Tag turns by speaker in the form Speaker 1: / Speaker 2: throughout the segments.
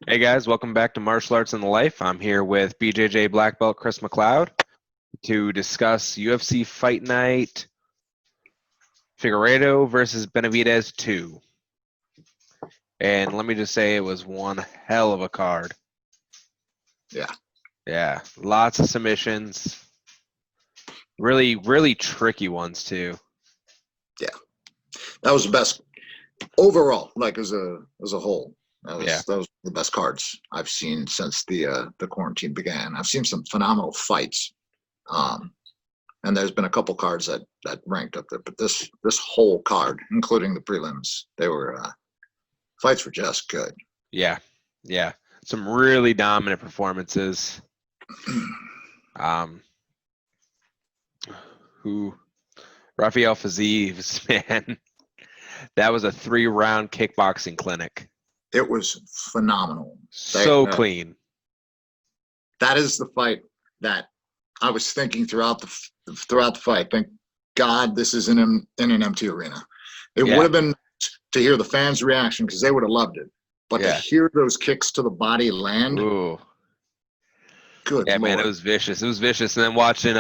Speaker 1: Hey guys, welcome back to Martial Arts and the Life. I'm here with BJJ Black Belt Chris McLeod to discuss UFC Fight Night, Figueiredo versus Benavidez 2. And let me just say it was one hell of a card.
Speaker 2: Yeah.
Speaker 1: Yeah, lots of submissions. Really, really tricky ones too.
Speaker 2: Yeah. That was the best overall, like as a whole. That was the best cards I've seen since the quarantine began. I've seen some phenomenal fights. And there's been a couple cards that ranked up there, but this whole card, including the prelims, fights were just good.
Speaker 1: Yeah. Some really dominant performances. Rafael Fiziev, man, that was a 3-round kickboxing clinic.
Speaker 2: It was phenomenal.
Speaker 1: So clean.
Speaker 2: That is the fight that I was thinking throughout the fight. Thank God this is in an empty arena. It would have been to hear the fans' reaction because they would have loved it. But to hear those kicks to the body land, good Lord.
Speaker 1: Man, it was vicious. It was vicious. And then watching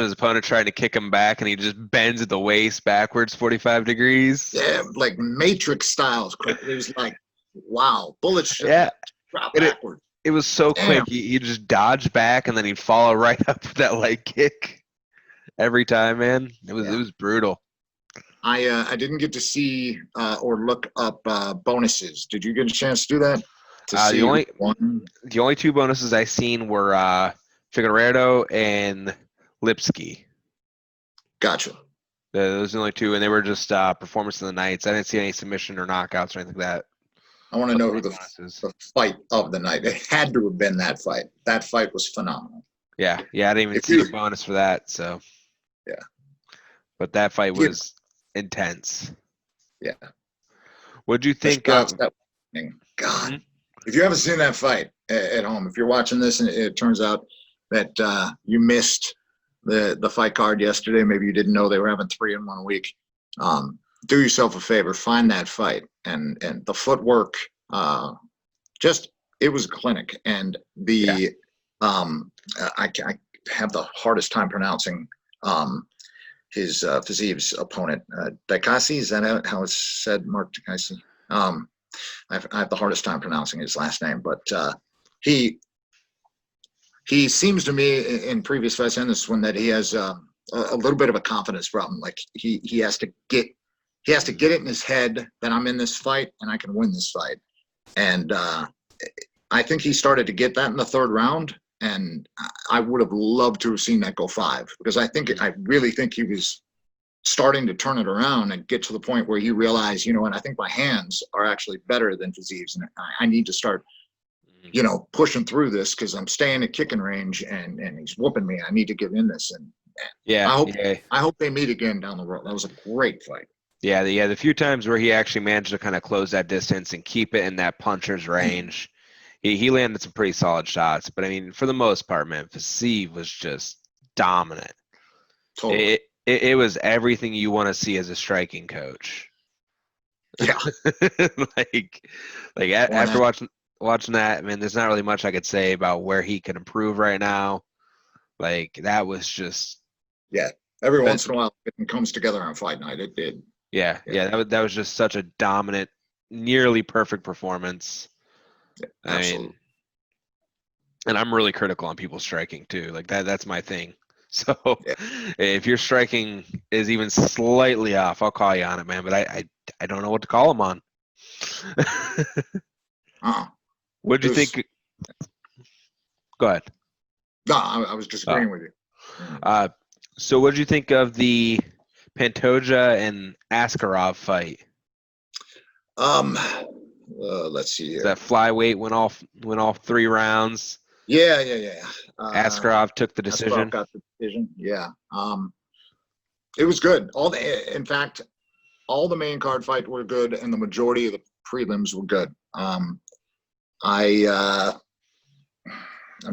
Speaker 1: his opponent trying to kick him back, and he just bends at the waist backwards 45 degrees.
Speaker 2: Yeah, like Matrix styles. It was like, wow, bullets just drop backwards.
Speaker 1: It was so quick. He just dodged back, and then he'd follow right up with that leg kick every time, man. It was brutal.
Speaker 2: I didn't get to see or look up bonuses. Did you get a chance to do that?
Speaker 1: The only two bonuses I seen were Figueiredo and Lipsky.
Speaker 2: Gotcha.
Speaker 1: Those are the only two, and they were just performance of the nights. I didn't see any submission or knockouts or anything like that.
Speaker 2: I want to know who the fight of the night. It had to have been that fight. That fight was phenomenal.
Speaker 1: Yeah, I didn't even see a bonus for that. So
Speaker 2: yeah,
Speaker 1: but that fight was intense.
Speaker 2: Yeah.
Speaker 1: What'd you think of?
Speaker 2: God, if you haven't seen that fight at home, if you're watching this and it turns out that you missed the fight card yesterday, maybe you didn't know they were having 3 in 1 week. Do yourself a favor, find that fight, and the footwork. It was a clinic, and I have the hardest time pronouncing his Fiziev's opponent, Dikasi. Is that how it's said, Mark Dikasi? I have the hardest time pronouncing his last name, but he seems to me in previous fights and this one that he has a little bit of a confidence problem. Like he has to get it in his head that I'm in this fight and I can win this fight. And I think he started to get that in the 3rd round. And I would have loved to have seen that go 5 because I really think he was starting to turn it around and get to the point where he realized, and I think my hands are actually better than Fiziev's, and I need to start, pushing through this because I'm staying at kicking range and he's whooping me. I need to get in this, and I hope they meet again down the road. That was a great fight.
Speaker 1: Yeah, the few times where he actually managed to kind of close that distance and keep it in that puncher's range. He landed some pretty solid shots, but I mean, for the most part, man, Fiziev was just dominant.
Speaker 2: Totally.
Speaker 1: It was everything you want to see as a striking coach.
Speaker 2: Yeah.
Speaker 1: After watching that, man, there's not really much I could say about where he could improve right now. Like that was just.
Speaker 2: Yeah. Every once in a while, it comes together on Fight Night. It did.
Speaker 1: Yeah. That was just such a dominant, nearly perfect performance.
Speaker 2: Yeah, absolutely.
Speaker 1: I mean, and I'm really critical on people striking too. Like that's my thing. So if your striking is even slightly off, I'll call you on it, man. But I don't know what to call him on. What'd you think? Go ahead.
Speaker 2: No, I was disagreeing with you.
Speaker 1: So what did you think of the Pantoja and Askarov fight?
Speaker 2: Let's see here.
Speaker 1: That flyweight went off 3 rounds.
Speaker 2: Yeah.
Speaker 1: Askarov took the decision.
Speaker 2: Askarov got the decision. Yeah. It was good. In fact, all the main card fights were good, and the majority of the prelims were good. I'm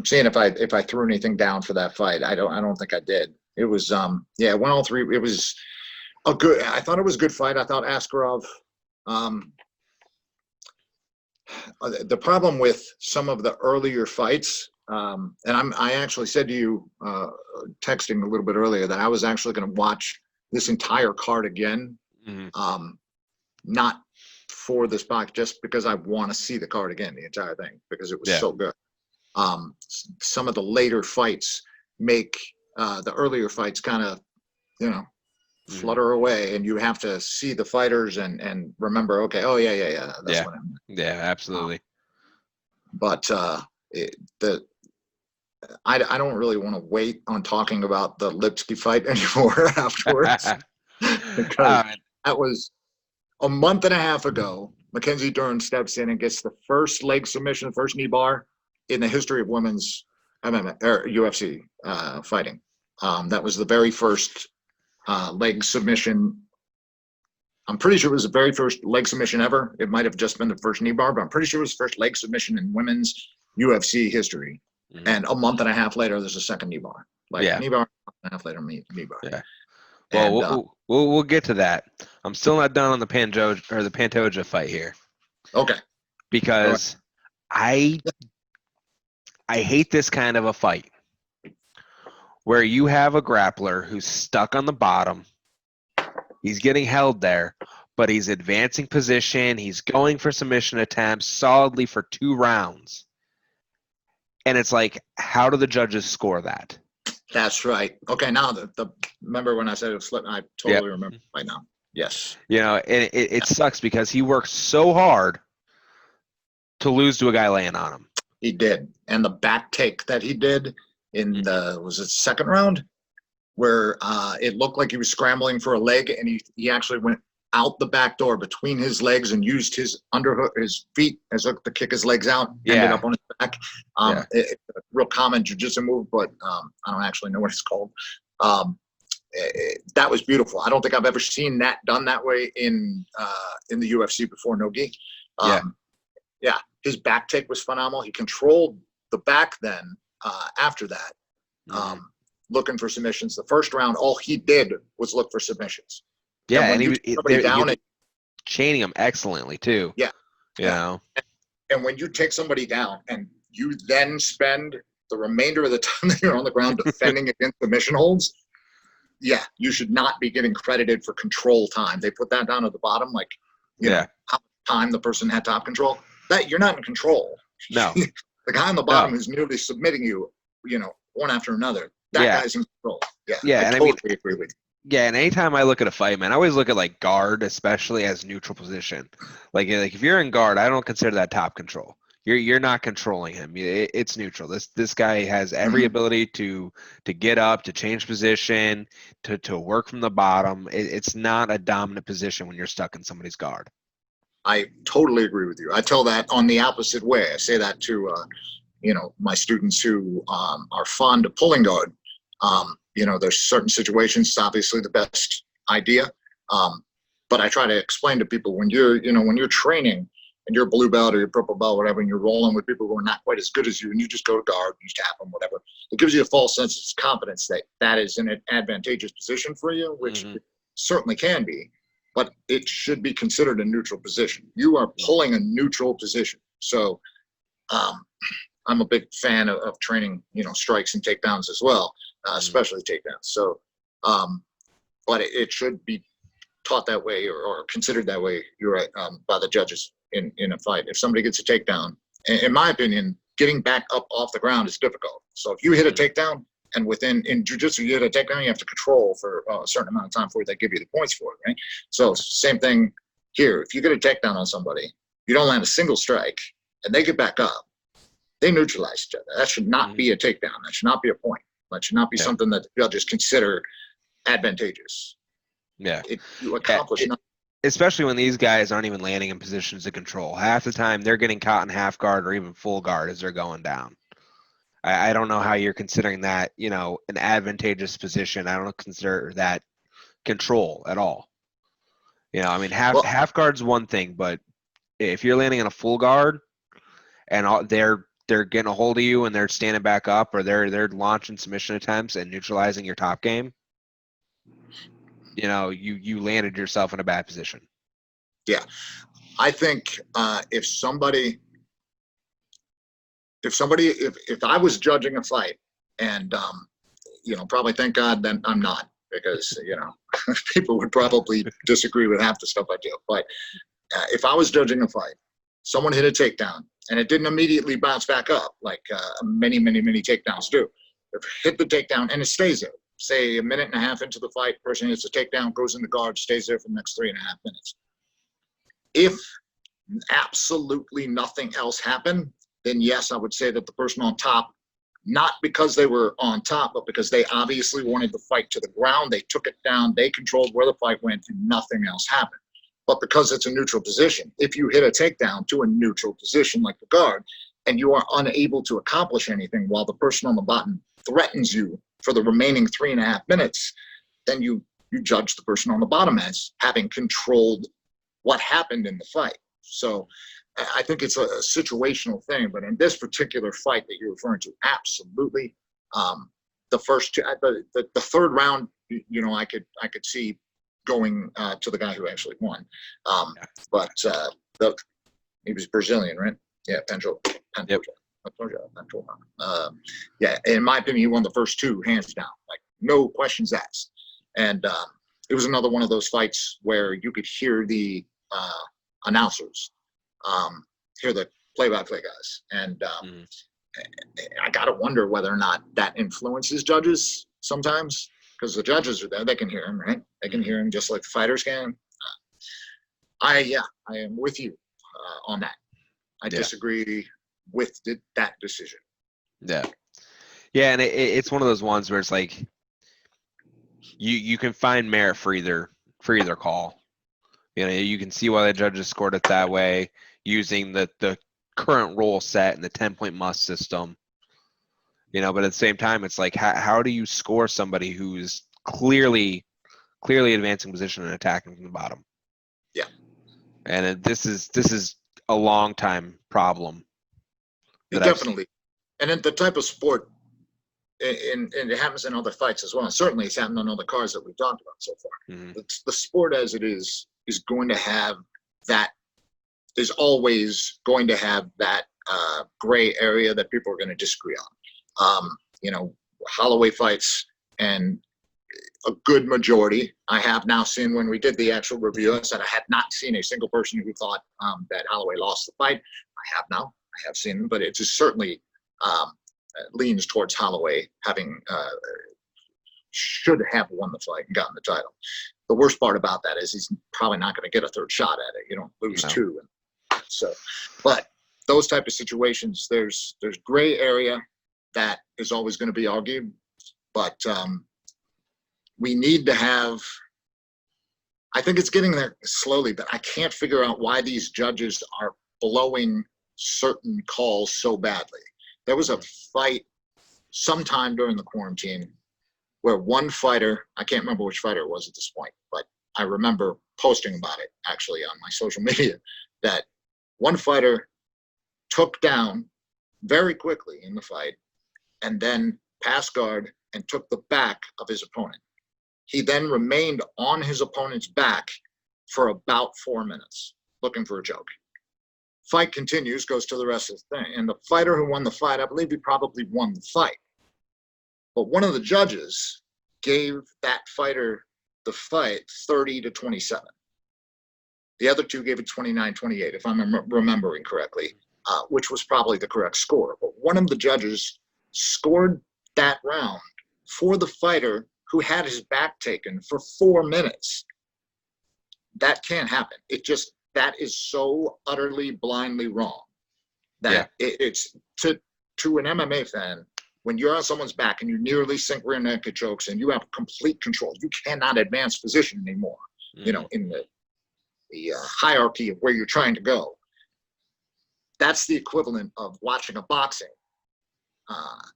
Speaker 2: seeing if I threw anything down for that fight. I don't think I did. It was it went all 3. It was I thought it was a good fight. I thought Askarov the problem with some of the earlier fights, and I actually said to you, texting a little bit earlier, that I was actually going to watch this entire card again, not for this box, just because I want to see the card again, the entire thing, because it was so good. Some of the later fights make the earlier fights kind of, flutter away, and you have to see the fighters and remember, okay, oh yeah, that's what I meant.
Speaker 1: Yeah, absolutely.
Speaker 2: But I don't really want to wait on talking about the Lipsky fight anymore afterwards, because that was a month and a half ago. Mackenzie Dern steps in and gets the first leg submission, first knee bar in the history of women's MMA or UFC fighting. That was the very first leg submission. I'm pretty sure it was the very first leg submission ever. It might have just been the first knee bar, but I'm pretty sure it was the first leg submission in women's UFC history. And a month and a half later, there's a second knee bar. Knee bar, a month and a half later, knee bar.
Speaker 1: Yeah. Well, we'll get to that. I'm still not done on the Pantoja fight here.
Speaker 2: Okay.
Speaker 1: Because I hate this kind of a fight where you have a grappler who's stuck on the bottom. He's getting held there, but he's advancing position. He's going for submission attempts solidly for 2 rounds. And it's like, how do the judges score that?
Speaker 2: That's right. Okay, now remember when I said it was slip? I totally remember right now. Yes.
Speaker 1: It sucks because he worked so hard to lose to a guy laying on him.
Speaker 2: He did. And the back take that he did in was it second round, where it looked like he was scrambling for a leg, and he actually went out the back door between his legs and used his underhook, his feet as hook to kick his legs out, ended up on his back. It's a real common jiu-jitsu move, but I don't actually know what it's called. That was beautiful. I don't think I've ever seen that done that way in the UFC before, no gi. His back take was phenomenal. He controlled the back then after that, looking for submissions. The first round, all he did was look for submissions.
Speaker 1: Yeah, and he was chaining him excellently too.
Speaker 2: Yeah.
Speaker 1: You know.
Speaker 2: And when you take somebody down and you then spend the remainder of the time that you're on the ground defending against submission holds, you should not be getting credited for control time. They put that down at the bottom, like, how much time the person had top control. That you're not in control.
Speaker 1: No.
Speaker 2: The guy on the bottom who's nearly submitting you, one after another. That guy's in control. I totally agree with you.
Speaker 1: Yeah, and anytime I look at a fight, man, I always look at like guard, especially as neutral position. Like if you're in guard, I don't consider that top control. You're not controlling him. It's neutral. This guy has every ability to get up, to change position, to work from the bottom. It's not a dominant position when you're stuck in somebody's guard.
Speaker 2: I totally agree with you. I tell that on the opposite way. I say that to my students who are fond of pulling guard. There's certain situations, it's obviously the best idea. But I try to explain to people when you're training and you're a blue belt or you're purple belt, whatever, and you're rolling with people who are not quite as good as you, and you just go to guard, you tap them, whatever. It gives you a false sense of confidence that is in an advantageous position for you, which it certainly can be, but it should be considered a neutral position. You are pulling a neutral position. So I'm a big fan of training, strikes and takedowns as well, especially takedowns. So, but it should be taught that way or considered that way. You're right, by the judges in a fight. If somebody gets a takedown, in my opinion, getting back up off the ground is difficult. So if you hit a takedown, and in jiu-jitsu, you hit a takedown, you have to control for a certain amount of time before they give you the points for it, right? So same thing here. If you get a takedown on somebody, you don't land a single strike, and they get back up, they neutralize each other. That should not be a takedown. That should not be a point. That should not be something that the judges consider advantageous.
Speaker 1: Yeah.
Speaker 2: You accomplish nothing.
Speaker 1: Especially when these guys aren't even landing in positions of control. Half the time, they're getting caught in half guard or even full guard as they're going down. I don't know how you're considering that, an advantageous position. I don't consider that control at all. Half guard's one thing, but if you're landing in a full guard and they're getting a hold of you and they're standing back up or they're launching submission attempts and neutralizing your top game, you landed yourself in a bad position.
Speaker 2: Yeah. I think if somebody if I was judging a fight, and probably thank God that I'm not, because people would probably disagree with half the stuff I do. But if I was judging a fight, someone hit a takedown and it didn't immediately bounce back up like many takedowns do. If hit the takedown and it stays there, say a minute and a half into the fight, person hits a takedown, goes in the guard, stays there for the next 3.5 minutes. If absolutely nothing else happened, then yes, I would say that the person on top, not because they were on top, but because they obviously wanted the fight to the ground, they took it down, they controlled where the fight went, and nothing else happened. But because it's a neutral position, if you hit a takedown to a neutral position like the guard, and you are unable to accomplish anything while the person on the bottom threatens you for the remaining 3.5 minutes, then you judge the person on the bottom as having controlled what happened in the fight. So I think it's a situational thing, but in this particular fight that you're referring to, absolutely. The first two, the third round, I could see going to the guy who actually won. But he was Brazilian, right? Yeah, Pantoja.
Speaker 1: Yep.
Speaker 2: Yeah, in my opinion, he won the first two hands down, like no questions asked. And it was another one of those fights where you could hear the announcers, hear the play-by-play guys, and I gotta wonder whether or not that influences judges sometimes, because the judges are there, they can hear him, right? They can hear him just like the fighters can. I am with you on that. I disagree with that decision.
Speaker 1: Yeah, and it's one of those ones where it's like you can find merit for either call. You can see why the judges scored it that way using the current rule set and the 10-point must system. But at the same time, it's like how do you score somebody who's clearly advancing position and attacking from the bottom?
Speaker 2: Yeah,
Speaker 1: and this is a long time problem.
Speaker 2: Definitely, and in the type of sport, and it happens in other fights as well. And certainly, it's happened on other cards that we've talked about so far.
Speaker 1: Mm-hmm.
Speaker 2: The sport as it is going to have that. Is always going to have that gray area that people are going to disagree on. Holloway fights, and a good majority, I have now seen when we did the actual review, I said I had not seen a single person who thought that Holloway lost the fight. I have now. I have seen them, but it just certainly leans towards Holloway having should have won the fight and gotten the title. The worst part about that is he's probably not going to get a third shot at it. You don't lose two. So, but those type of situations, there's gray area that is always going to be argued, but we need to have. I think it's getting there slowly, but I can't figure out why these judges are blowing certain calls so badly. There was a fight sometime during the quarantine where one fighter, I can't remember which fighter it was at this point, but I remember posting about it actually on my social media, that one fighter took down very quickly in the fight and then passed guard and took the back of his opponent. He then remained on his opponent's back for about 4 minutes, looking for a choke. Fight continues, goes to the rest of the thing. And the fighter who won the fight, I believe he probably won the fight. But one of the judges gave that fighter the fight 30-27. The other two gave it 29-28, if I'm remembering correctly, which was probably the correct score. But one of the judges scored that round for the fighter who had his back taken for 4 minutes. That can't happen. That is so utterly blindly wrong that it's to an MMA fan, when you're on someone's back and you nearly sink rear naked chokes and you have complete control, you cannot advance position anymore, in the hierarchy of where you're trying to go. That's the equivalent of watching a boxing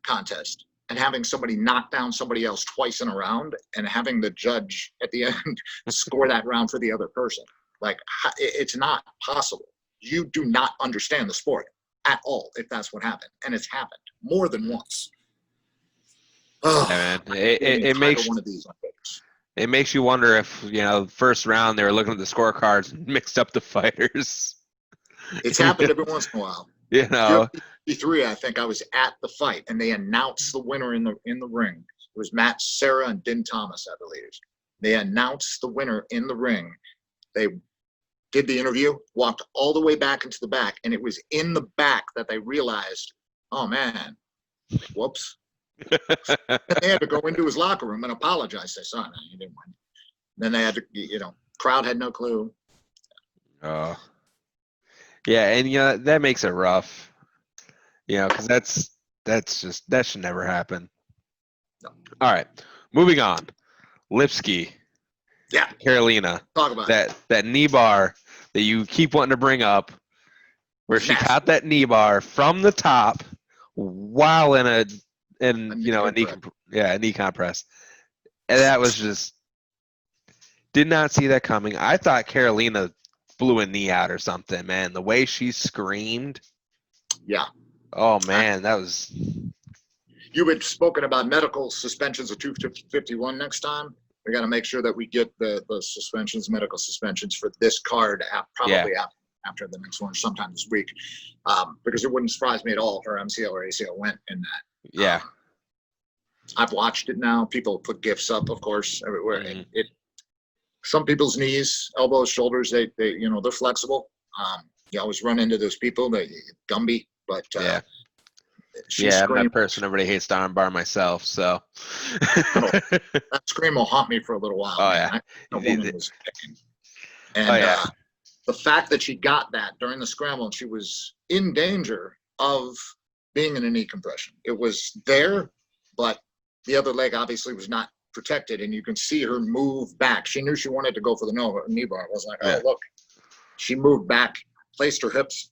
Speaker 2: contest and having somebody knock down somebody else twice in a round and having the judge at the end score that round for the other person. Like, it's not possible. You do not understand the sport at all if that's what happened. And it's happened more than once.
Speaker 1: Oh, yeah, man. It makes
Speaker 2: one of these on papers.
Speaker 1: It makes you wonder if, first round they were looking at the scorecards and mixed up the fighters.
Speaker 2: It's happened every once in a while.
Speaker 1: You know.
Speaker 2: UFC 3, I think I was at the fight, and they announced the winner in the ring. It was Matt Serra and Din Thomas, I believe. They announced the winner in the ring. They did the interview, walked all the way back into the back, and it was in the back that they realized, oh man, whoops. And they had to go into his locker room and apologize. Say, sorry, man, you didn't win. Then they had to, crowd had no clue.
Speaker 1: Oh. Yeah, and that makes it rough. Because that should never happen.
Speaker 2: No.
Speaker 1: All right, moving on. Lipsky.
Speaker 2: Yeah.
Speaker 1: Carolina.
Speaker 2: Talk about
Speaker 1: that knee bar that you keep wanting to bring up, where she caught that knee bar from the top while in a knee compress, and that was just did not see that coming. I thought Carolina blew a knee out or something, man. The way she screamed.
Speaker 2: Yeah.
Speaker 1: Oh man, that was.
Speaker 2: You had spoken about medical suspensions of 251 next time. We got to make sure that we get the suspensions, medical suspensions for this card after the next one, sometime this week, because it wouldn't surprise me at all if her MCL or ACL went in that.
Speaker 1: Yeah.
Speaker 2: I've watched it now. People put GIFs up, of course, everywhere.
Speaker 1: Mm-hmm.
Speaker 2: Some people's knees, elbows, shoulders, they're flexible. You always run into those people that Gumby, but
Speaker 1: yeah. I'm that person. Everybody hates the arm bar myself, so
Speaker 2: that scream will haunt me for a little while.
Speaker 1: Oh
Speaker 2: man.
Speaker 1: yeah.
Speaker 2: And the fact that she got that during the scramble and she was in danger of being in a knee compression. It was there, but the other leg obviously was not protected, and you can see her move back. She knew she wanted to go for the knee bar. It was like, oh, look. She moved back, placed her hips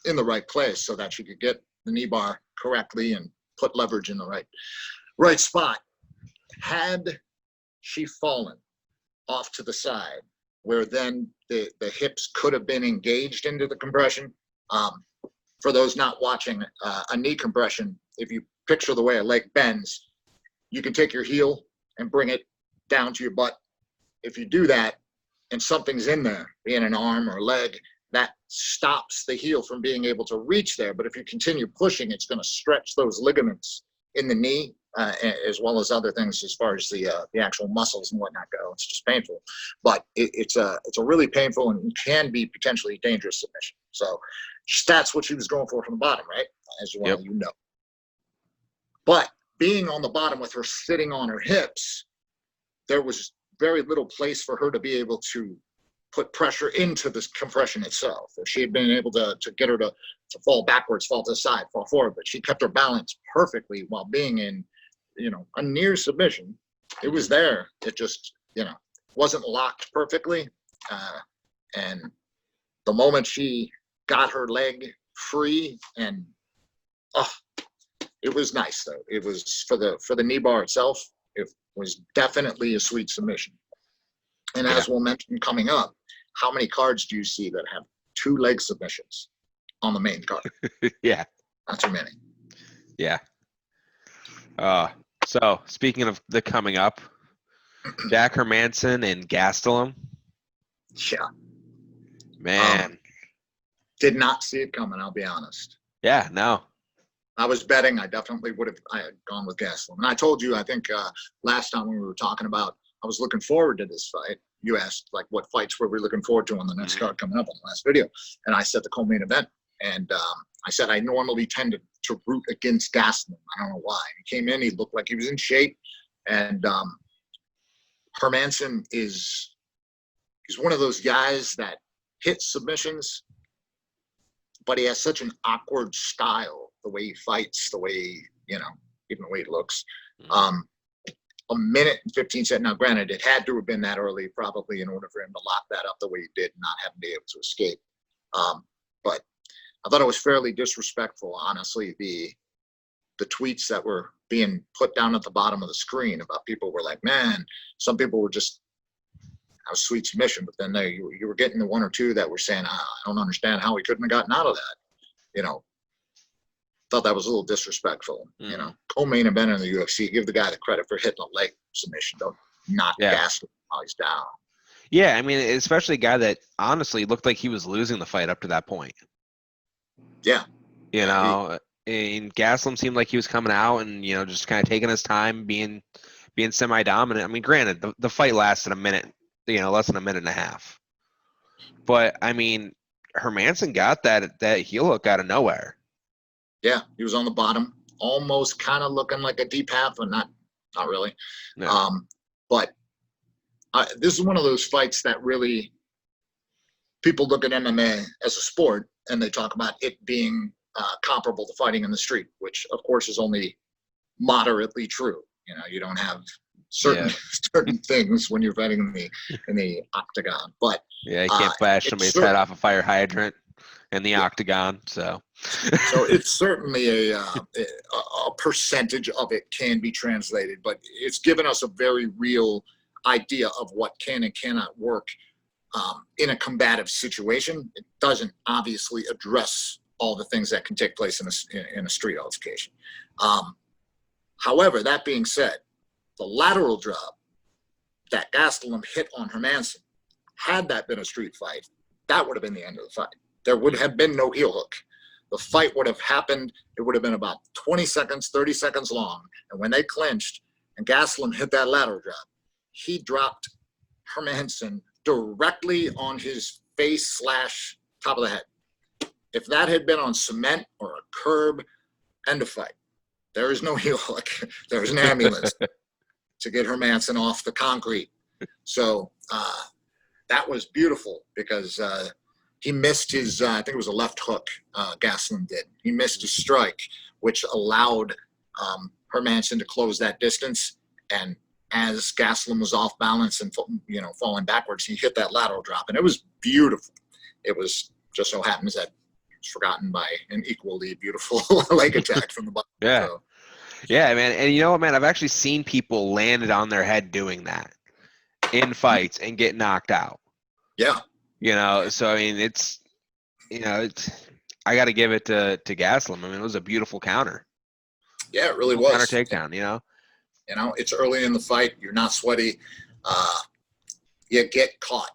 Speaker 2: in the right place so that she could get the knee bar correctly and put leverage in the right spot. Had she fallen off to the side, where then the hips could have been engaged into the compression. For those not watching, a knee compression, if you picture the way a leg bends, you can take your heel and bring it down to your butt. If you do that and something's in there, being an arm or a leg, that stops the heel from being able to reach there. But if you continue pushing, it's going to stretch those ligaments in the knee, as well as other things as far as the actual muscles and whatnot go. It's just painful, but it's a really painful and can be potentially dangerous submission. So that's what she was going for from the bottom, right? As well, you know. But being on the bottom with her sitting on her hips, there was very little place for her to be able to put pressure into this compression itself. If she had been able to get her to fall backwards, fall to the side, fall forward, but she kept her balance perfectly while being in, a near submission. It was there. It just, wasn't locked perfectly. And the moment she got her leg free, and it was nice though. It was for the knee bar itself. It was definitely a sweet submission. And as we'll mention coming up, how many cards do you see that have 2 leg submissions on the main card?
Speaker 1: Yeah.
Speaker 2: Not too many.
Speaker 1: Yeah. So speaking of the coming up, Jack Hermanson and Gastelum.
Speaker 2: Yeah.
Speaker 1: Man.
Speaker 2: Did not see it coming, I'll be honest.
Speaker 1: Yeah, no.
Speaker 2: I was betting I definitely I had gone with Gastelum. And I told you, I think last time when we were talking about, I was looking forward to this fight. You asked, like, what fights were we looking forward to on the next card coming up on the last video. And I said the co-main event. And I said I normally tend to root against Gastelum. I don't know why. He came in, he looked like he was in shape. And Hermanson he's one of those guys that hits submissions, but he has such an awkward style, the way he fights, the way, even the way he looks. A minute and 15 seconds. Now, granted, it had to have been that early, probably, in order for him to lock that up the way he did, not having to be able to escape. But I thought it was fairly disrespectful, honestly. The tweets that were being put down at the bottom of the screen about people were like, man, some people were just, a sweet submission, but then you were getting the 1 or 2 that were saying, I don't understand how he couldn't have gotten out of that. Thought that was a little disrespectful. Co-main event in the UFC, give the guy the credit for hitting a leg submission. Don't not gas him while he's down.
Speaker 1: Yeah, I mean, especially a guy that honestly looked like he was losing the fight up to that point.
Speaker 2: Yeah.
Speaker 1: You
Speaker 2: Yeah,
Speaker 1: know, and Gaslam seemed like he was coming out and just kind of taking his time, being semi-dominant. I mean, granted, the fight lasted a minute, less than a minute and a half. But I mean, Hermanson got that heel hook out of nowhere.
Speaker 2: yeah, he was on the bottom, almost kind of looking like a deep half, but not really.
Speaker 1: No.
Speaker 2: But this is one of those fights that really people look at MMA as a sport and they talk about it being comparable to fighting in the street, which of course is only moderately true. You don't have certain
Speaker 1: Yeah.
Speaker 2: certain things when you're fighting in the octagon, but
Speaker 1: Yeah, you can't bash somebody's head off a fire hydrant in the octagon. So
Speaker 2: it's certainly a percentage of it can be translated, but it's given us a very real idea of what can and cannot work in a combative situation. It doesn't obviously address all the things that can take place in a street altercation. However, that being said, the lateral drop that Gastelum hit on Hermanson, had that been a street fight, that would have been the end of the fight. There would have been no heel hook. The fight would have happened. It would have been about 20 seconds, 30 seconds long. And when they clinched and Gastelum hit that lateral drop, he dropped Hermanson directly on his face / top of the head. If that had been on cement or a curb, end of fight. There is no heel hook. There is an ambulance to get Hermanson off the concrete. So that was beautiful because he missed his, I think it was a left hook, Gastelum did. He missed his strike, which allowed Hermanson to close that distance. And as Gastelum was off balance and falling backwards, he hit that lateral drop. And it was beautiful. It was just so happens that it's forgotten by an equally beautiful leg attack from the bottom.
Speaker 1: yeah.
Speaker 2: So,
Speaker 1: Yeah, man. And you know what, man? I've actually seen people land it on their head doing that in fights and get knocked out.
Speaker 2: yeah.
Speaker 1: So I mean, it's I got to give it to Gaslam. I mean, it was a beautiful counter.
Speaker 2: Yeah, it really was.
Speaker 1: Counter takedown,
Speaker 2: It's early in the fight. You're not sweaty. You get caught.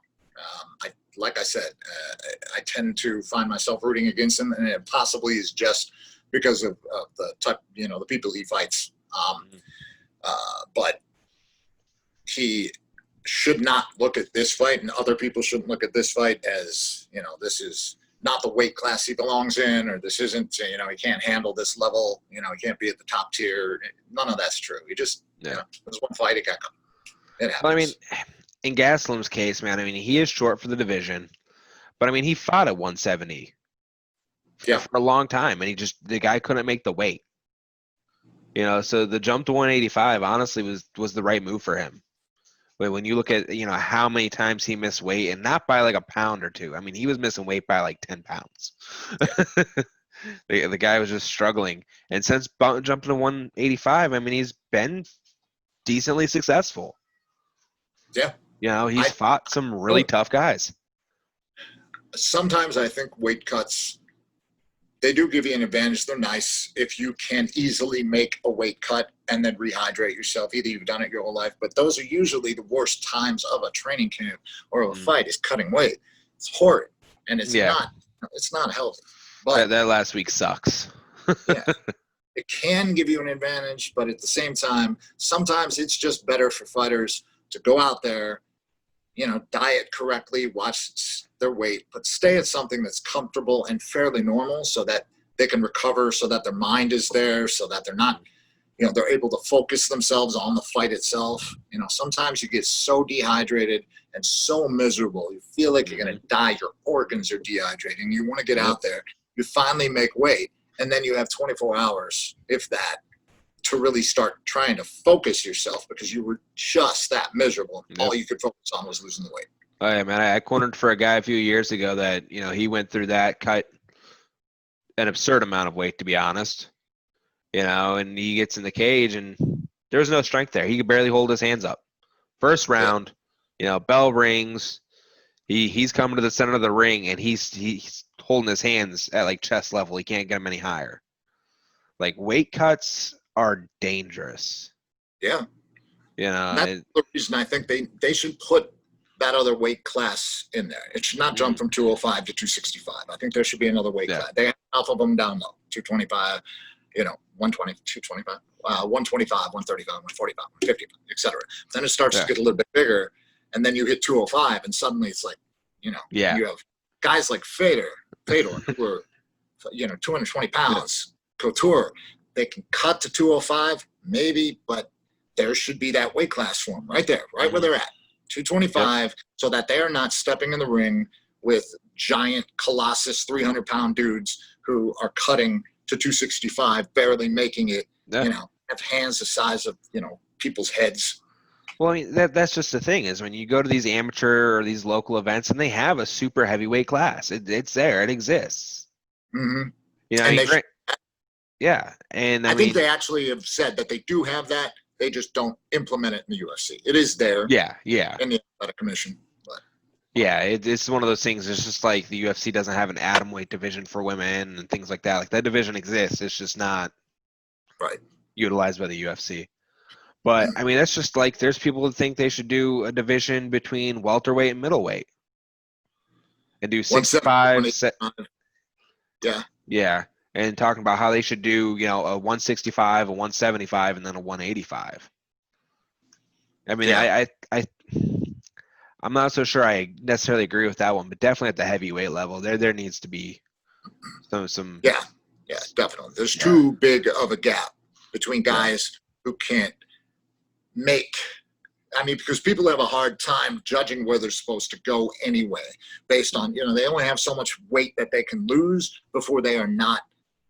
Speaker 2: Like I said, I tend to find myself rooting against him, and it possibly is just because of the type, the people he fights. But he should not look at this fight, and other people shouldn't look at this fight as, this is not the weight class he belongs in, or this isn't, he can't handle this level, he can't be at the top tier. None of that's true. He just, there's one fight, it got caught. It happens.
Speaker 1: Well, I mean, in Gaslam's case, man, I mean, he is short for the division, but I mean, he fought at 170 for a long time, and the guy couldn't make the weight. So the jump to 185 honestly was the right move for him. But when you look at how many times he missed weight, and not by like a pound or two, I mean, he was missing weight by like 10 pounds. The guy was just struggling, and since jumping to 185, I mean, he's been decently successful.
Speaker 2: Yeah.
Speaker 1: He's fought some really tough guys.
Speaker 2: Sometimes I think weight cuts, they do give you an advantage. They're nice if you can easily make a weight cut and then rehydrate yourself. Either you've done it your whole life, but those are usually the worst times of a training camp or of a fight is cutting weight. It's horrid, and it's not healthy. But
Speaker 1: that last week sucks.
Speaker 2: It can give you an advantage, but at the same time, sometimes it's just better for fighters to go out there, diet correctly, watch their weight, but stay at something that's comfortable and fairly normal so that they can recover, so that their mind is there, so that they're not, they're able to focus themselves on the fight itself. Sometimes you get so dehydrated and so miserable, you feel like you're going to die, your organs are dehydrating, you want to get out there, you finally make weight, and then you have 24 hours, if that, to really start trying to focus yourself because you were just that miserable. All you could focus on was losing the weight.
Speaker 1: Oh, yeah, man. I cornered for a guy a few years ago that, he went through that, cut an absurd amount of weight, to be honest. And he gets in the cage and there was no strength there. He could barely hold his hands up. First round, bell rings. He's coming to the center of the ring and he's holding his hands at like chest level. He can't get them any higher. Like weight cuts are dangerous.
Speaker 2: Yeah. That's the reason I think they should put that other weight class in there. It should not jump from 205 to 265. I think there should be another weight class. They have half of them down low, 225, 120, 225, 125, 135, 145, 150, etc. Then it starts to get a little bit bigger, and then you hit 205, and suddenly it's like, you have guys like Fedor, who are, 220 pounds, Couture. They can cut to 205, maybe, but there should be that weight class for them right there, right where they're at, 225, so that they are not stepping in the ring with giant colossus 300-pound dudes who are cutting to 265, barely making it, have hands the size of, people's heads.
Speaker 1: Well, I mean, that's just the thing is when you go to these amateur or these local events and they have a super heavyweight class, it's there, it exists.
Speaker 2: Mm-hmm.
Speaker 1: And
Speaker 2: I think they actually have said that they do have that. They just don't implement it in the UFC. It is there.
Speaker 1: Yeah.
Speaker 2: In the athletic commission. But
Speaker 1: yeah, it's one of those things. It's just like the UFC doesn't have an atom weight division for women and things like that. Like that division exists. It's just not utilized by the UFC. But I mean, that's just like there's people who think they should do a division between welterweight and middleweight, and do 65. Yeah, and talking about how they should do, a 165, a 175, and then a 185. I mean, I'm not so sure I necessarily agree with that one, but definitely at the heavyweight level, there needs to be some.
Speaker 2: Yeah, definitely. There's too big of a gap between guys who can't make. I mean, because people have a hard time judging where they're supposed to go anyway, based on, they only have so much weight that they can lose before they're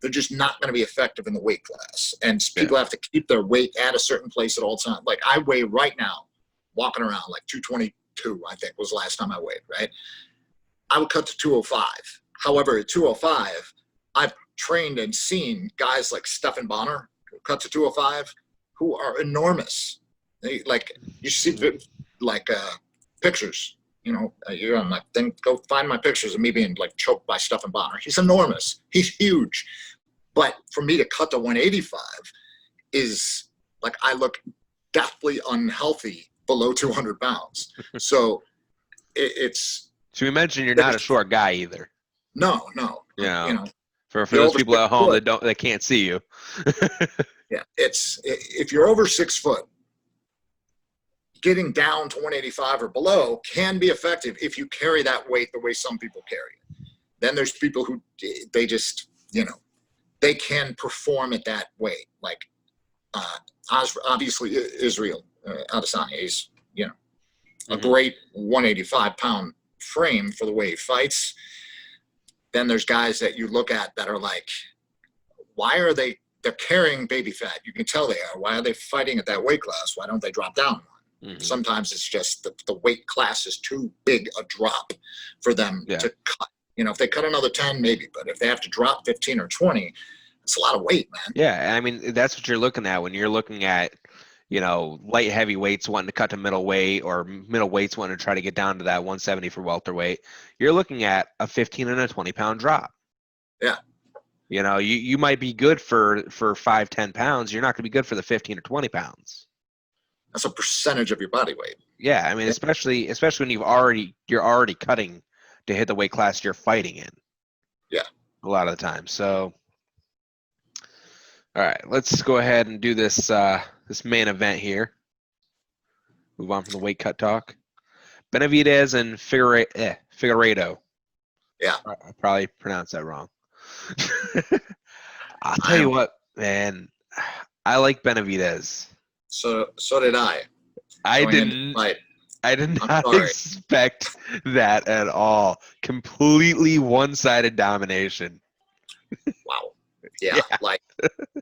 Speaker 2: just not going to be effective in the weight class. And people have to keep their weight at a certain place at all times. Like I weigh right now, walking around like 222, I think was the last time I weighed, right? I would cut to 205. However, at 205, I've trained and seen guys like Stephan Bonner who cut to 205 who are enormous. You see pictures, you're on my thing, go find my pictures of me being like choked by Stephan Bonner. He's enormous. He's huge. But for me to cut to 185 is like, I look deathly unhealthy below 200 pounds. So it's.
Speaker 1: So you mentioned you're not a short guy either.
Speaker 2: No.
Speaker 1: For those people at home that can't see you.
Speaker 2: Yeah. If you're over 6 foot, getting down to 185 or below can be effective if you carry that weight the way some people carry it. Then there's people who they just, they can perform at that weight. Like obviously Israel Adesanya is, a great 185-pound frame for the way he fights. Then there's guys that you look at that are like, why are they're carrying baby fat? You can tell they are. Why are they fighting at that weight class? Why don't they drop down? Sometimes it's just the weight class is too big a drop for them to cut. If they cut another 10, maybe, but if they have to drop 15 or 20, it's a lot of weight, man.
Speaker 1: Yeah, I mean, that's what you're looking at when you're looking at, light heavyweights wanting to cut to middleweight or middleweights wanting to try to get down to that 170 for welterweight. You're looking at a 15 and a 20-pound drop.
Speaker 2: Yeah.
Speaker 1: You might be good for 5-10 pounds. You're not going to be good for the 15 or 20 pounds.
Speaker 2: That's a percentage of your body weight.
Speaker 1: Yeah, I mean, especially when you're already cutting to hit the weight class you're fighting in.
Speaker 2: Yeah.
Speaker 1: A lot of the time. So, all right, let's go ahead and do this this main event here. Move on from the weight cut talk. Benavidez and Figueiredo.
Speaker 2: Yeah.
Speaker 1: I probably pronounced that wrong. I'll tell you what, man. I like Benavidez.
Speaker 2: So did I.
Speaker 1: I did not expect that at all. Completely one-sided domination.
Speaker 2: Wow. Yeah. Like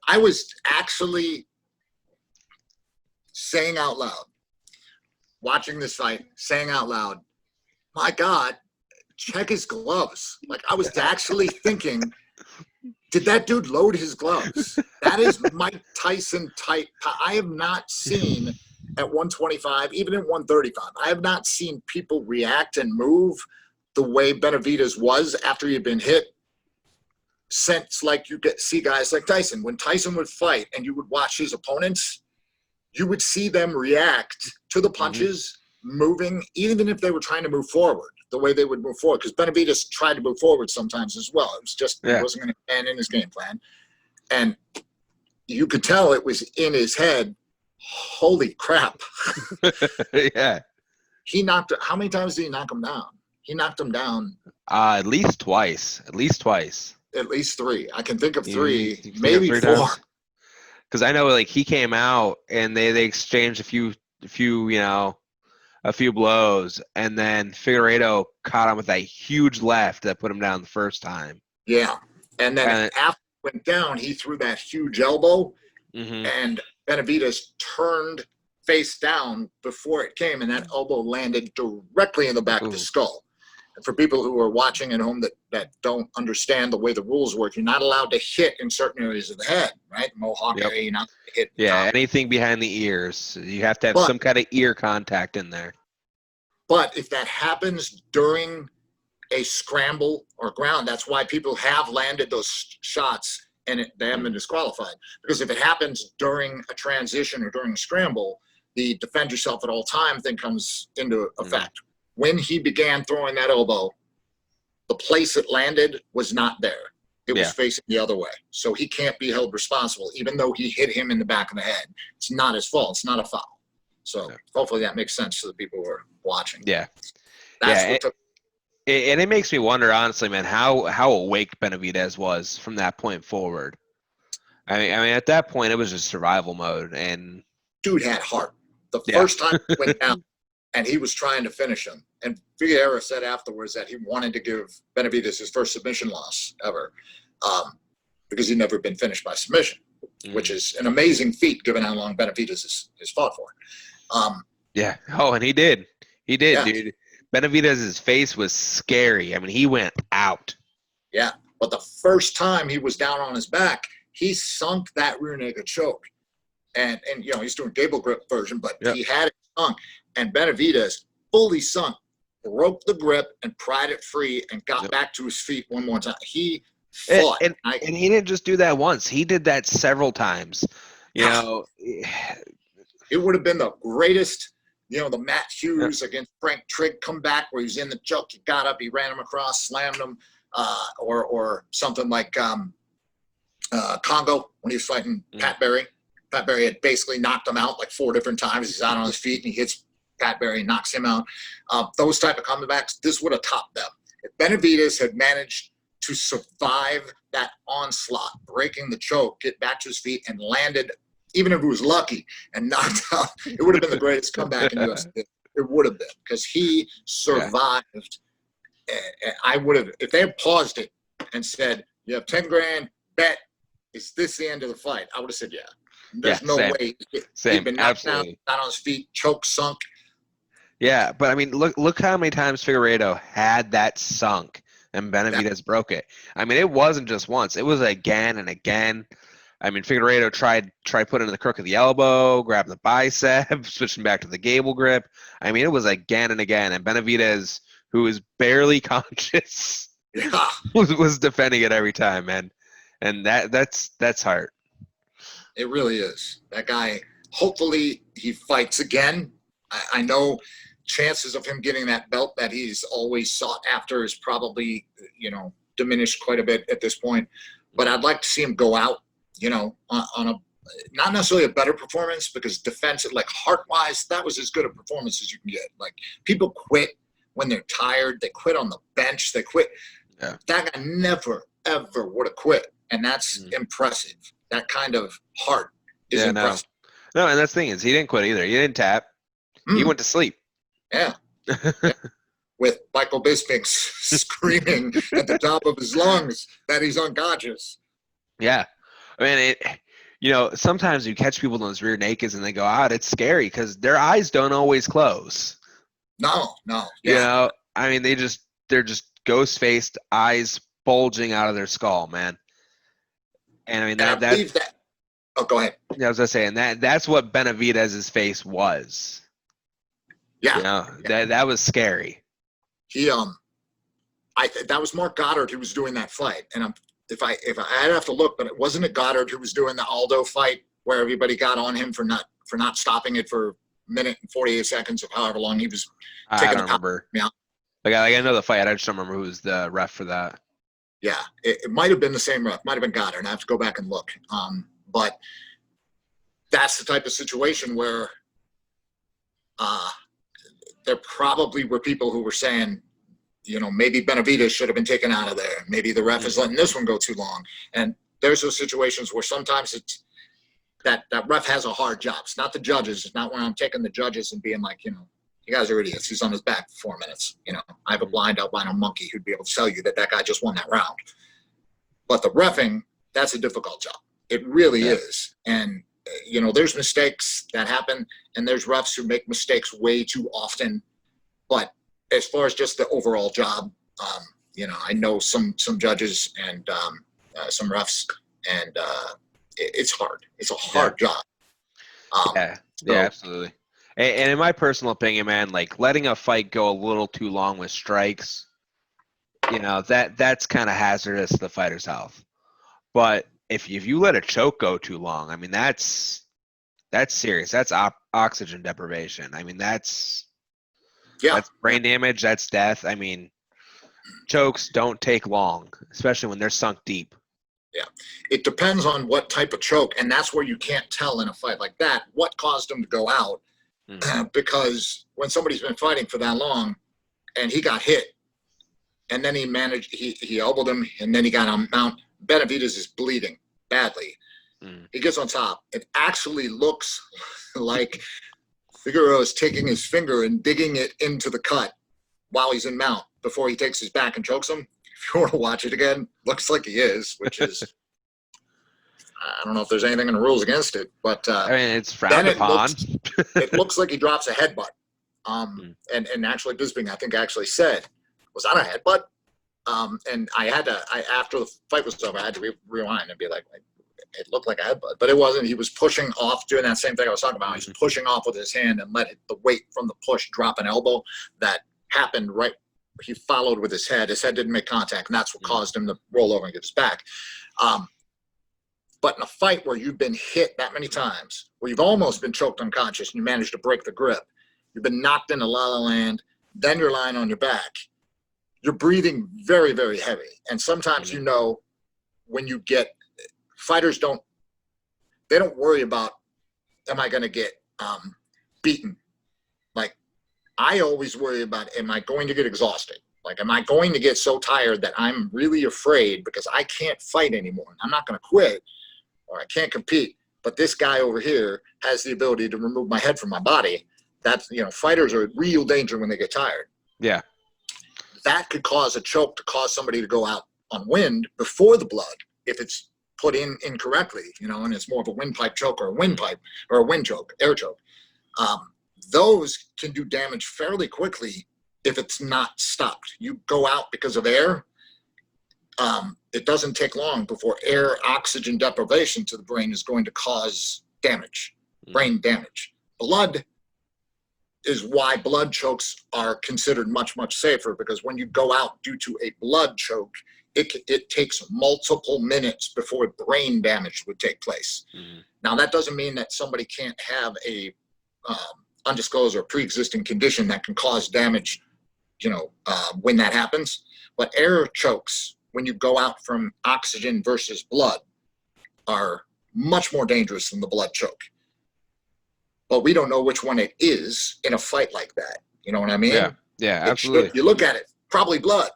Speaker 2: I was actually saying out loud, watching this fight, saying out loud, my God, check his gloves. Like I was actually thinking, did that dude load his gloves? That is Mike Tyson type. I have not seen at 125, even at 135, I have not seen people react and move the way Benavidez was after he had been hit since, like, see guys like Tyson. When Tyson would fight and you would watch his opponents, you would see them react to the punches moving, even if they were trying to move forward, the way they would move forward, because Benavidez tried to move forward sometimes as well. It was just he wasn't going to abandon his game plan, and you could tell it was in his head. Holy crap!
Speaker 1: Yeah.
Speaker 2: He knocked. How many times did he knock him down? He knocked him down.
Speaker 1: At least twice. At least twice.
Speaker 2: At least three. I can think of three,
Speaker 1: You
Speaker 2: maybe
Speaker 1: three
Speaker 2: four.
Speaker 1: Because I know, like, he came out and they exchanged a few a few blows, and then Figueiredo caught him with that huge left that put him down the first time.
Speaker 2: Yeah, and then after he went down, he threw that huge elbow, and Benavidez turned face down before it came, and that elbow landed directly in the back of the skull. And for people who are watching at home that don't understand the way the rules work, you're not allowed to hit in certain areas of the head, right? Mohawk area, you're not going to hit.
Speaker 1: Yeah, anything behind the ears. You have to have some kind of ear contact in there.
Speaker 2: But if that happens during a scramble or ground, that's why people have landed those shots and they haven't been disqualified. Because if it happens during a transition or during a scramble, the defend yourself at all time thing comes into effect. When he began throwing that elbow, the place it landed was not there. It was facing the other way. So he can't be held responsible, even though he hit him in the back of the head. It's not his fault. It's not a foul. So hopefully that makes sense to the people who are watching.
Speaker 1: Yeah.
Speaker 2: That's what
Speaker 1: and it makes me wonder, honestly, man, how awake Benavidez was from that point forward. I mean, at that point, it was just survival mode. And
Speaker 2: dude had heart. The first time he went down, and he was trying to finish him. And Figueroa said afterwards that he wanted to give Benavidez his first submission loss ever because he'd never been finished by submission, which is an amazing feat given how long Benavidez has fought for.
Speaker 1: Yeah. Oh, and he did. He did, dude. Benavidez's face was scary. I mean, he went out.
Speaker 2: Yeah. But the first time he was down on his back, he sunk that rear naked choke. And you know, he's doing gable grip version, but he had it sunk. And Benavidez fully sunk, broke the grip, and pried it free and got back to his feet one more time. He fought.
Speaker 1: And he didn't just do that once. He did that several times. You know,
Speaker 2: it would have been the greatest, you know, the Matt Hughes against Frank Trigg comeback where he was in the choke. He got up, he ran him across, slammed him, or something like Congo when he was fighting Pat Barry. Pat Barry had basically knocked him out like 4 different times. He's out on his feet and he hits Pat Barry and knocks him out. Those type of comebacks, this would have topped them. If Benavidez had managed to survive that onslaught, breaking the choke, get back to his feet, and landed, even if he was lucky, and knocked out, it would have been the greatest comeback in UFC. It would have been, because he survived. And I would have, if they had paused it and said, you have 10 grand, bet, is this the end of the fight? I would have said, yeah. There's no way. He'd been knocked down, not on his feet, choke sunk.
Speaker 1: Yeah, but I mean, look how many times Figueiredo had that sunk and Benavidez broke it. I mean, it wasn't just once; it was again and again. I mean, Figueiredo tried putting in the crook of the elbow, grabbing the bicep, switching back to the gable grip. I mean, it was again and again. And Benavidez, who is barely conscious, was defending it every time, man. And that's hard.
Speaker 2: It really is. That guy, hopefully he fights again. I know chances of him getting that belt that he's always sought after is probably, you know, diminished quite a bit at this point. But I'd like to see him go out, you know, on a not necessarily a better performance, because defensive, like heart-wise, that was as good a performance as you can get. Like, people quit when they're tired. They quit on the bench. They quit. Yeah. That guy never, ever would have quit. And that's impressive. That kind of heart is impressive.
Speaker 1: No, and that's the thing is he didn't quit either. He didn't tap. He went to sleep.
Speaker 2: Yeah. With Michael Bisping screaming at the top of his lungs that he's unconscious. Yeah.
Speaker 1: I mean, you know, sometimes you catch people in those rear nakeds and they go out. It's scary because their eyes don't always close.
Speaker 2: No. Yeah.
Speaker 1: You know, I mean, they're just ghost-faced, eyes bulging out of their skull, man. And I mean, that.
Speaker 2: Oh, go ahead.
Speaker 1: Yeah, I was gonna say, and that's what Benavidez's face was.
Speaker 2: Yeah.
Speaker 1: You know, that was scary.
Speaker 2: He that was Mark Goddard who was doing that fight, and if I'd have to look, but it wasn't Goddard who was doing the Aldo fight where everybody got on him for not stopping it for minute and 48 seconds of however long he was
Speaker 1: I
Speaker 2: taking
Speaker 1: don't
Speaker 2: the
Speaker 1: remember.
Speaker 2: Yeah.
Speaker 1: Like I know the fight. I just don't remember who was the ref for that.
Speaker 2: Yeah, it might have been the same ref. Might have been Goddard. I have to go back and look. But that's the type of situation where there probably were people who were saying, maybe Benavidez should have been taken out of there. Maybe the ref is letting this one go too long. And there's those situations where sometimes it's that ref has a hard job. It's not the judges. It's not when I'm taking the judges and being like, you guys are idiots. He's on his back for 4 minutes. I have a blind albino monkey who'd be able to tell you that guy just won that round. But the reffing, that's a difficult job. It really is. And, there's mistakes that happen, and there's refs who make mistakes way too often. But as far as just the overall job, I know some judges and some refs, and it's hard. It's a hard job.
Speaker 1: Yeah, absolutely. And in my personal opinion, man, like letting a fight go a little too long with strikes, that's kind of hazardous to the fighter's health. But if you let a choke go too long, I mean, that's serious. That's oxygen deprivation. I mean, that's brain damage. That's death. I mean, chokes don't take long, especially when they're sunk deep.
Speaker 2: Yeah, it depends on what type of choke, and that's where you can't tell in a fight like that what caused him to go out. Because when somebody's been fighting for that long, and he got hit, and then he elbowed him, and then he got on mount. Benavidez is bleeding badly. He gets on top. It actually looks like Figueroa is taking his finger and digging it into the cut while he's in mount before he takes his back and chokes him. If you want to watch it again, looks like he is, which is I don't know if there's anything in the rules against it, but
Speaker 1: I mean, it's frowned upon.
Speaker 2: It looks like he drops a headbutt. And actually Bisping, I think, actually said, was that a headbutt? And after the fight was over, I had to rewind and be like, it looked like a headbutt, but it wasn't. He was pushing off, doing that same thing I was talking about. He's pushing off with his hand and let the weight from the push drop an elbow. That happened right. He followed with his head. His head didn't make contact, and that's what caused him to roll over and get his back. But in a fight where you've been hit that many times, where you've almost been choked unconscious and you managed to break the grip, you've been knocked into la la land, then you're lying on your back, you're breathing very, very heavy. And sometimes, when you get fighters don't worry about, am I going to get beaten? Like, I always worry about, am I going to get exhausted? Like, am I going to get so tired that I'm really afraid because I can't fight anymore? I'm not going to quit, or I can't compete, but this guy over here has the ability to remove my head from my body. That's, fighters are in real danger when they get tired.
Speaker 1: Yeah.
Speaker 2: That could cause a choke, to cause somebody to go out on wind before the blood if it's put in incorrectly, and it's more of a windpipe choke or a windpipe or a wind choke, air choke. Those can do damage fairly quickly if it's not stopped. You go out because of air, it doesn't take long before air oxygen deprivation to the brain is going to cause damage, brain damage. Blood is why blood chokes are considered much, much safer, because when you go out due to a blood choke, it takes multiple minutes before brain damage would take place. Now, that doesn't mean that somebody can't have a undisclosed or pre-existing condition that can cause damage, when that happens. But air chokes, when you go out from oxygen versus blood, are much more dangerous than the blood choke. But we don't know which one it is in a fight like that. You know what I mean?
Speaker 1: Yeah, absolutely.
Speaker 2: You look at it, probably blood.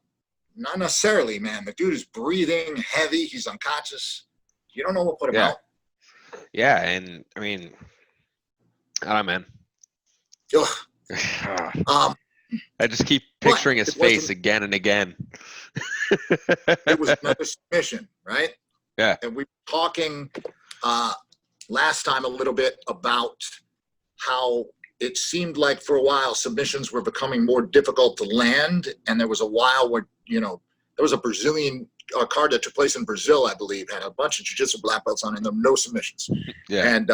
Speaker 2: Not necessarily, man. The dude is breathing heavy. He's unconscious. You don't know what put him out.
Speaker 1: Yeah, and I mean, I don't know, man. I just keep picturing his face again and again.
Speaker 2: It was another submission, right?
Speaker 1: Yeah.
Speaker 2: And we were talking last time a little bit about how it seemed like for a while submissions were becoming more difficult to land, and there was a while where there was a Brazilian card that took place in Brazil, I believe, had a bunch of jiu-jitsu black belts on it, and there were no submissions.
Speaker 1: Yeah.
Speaker 2: And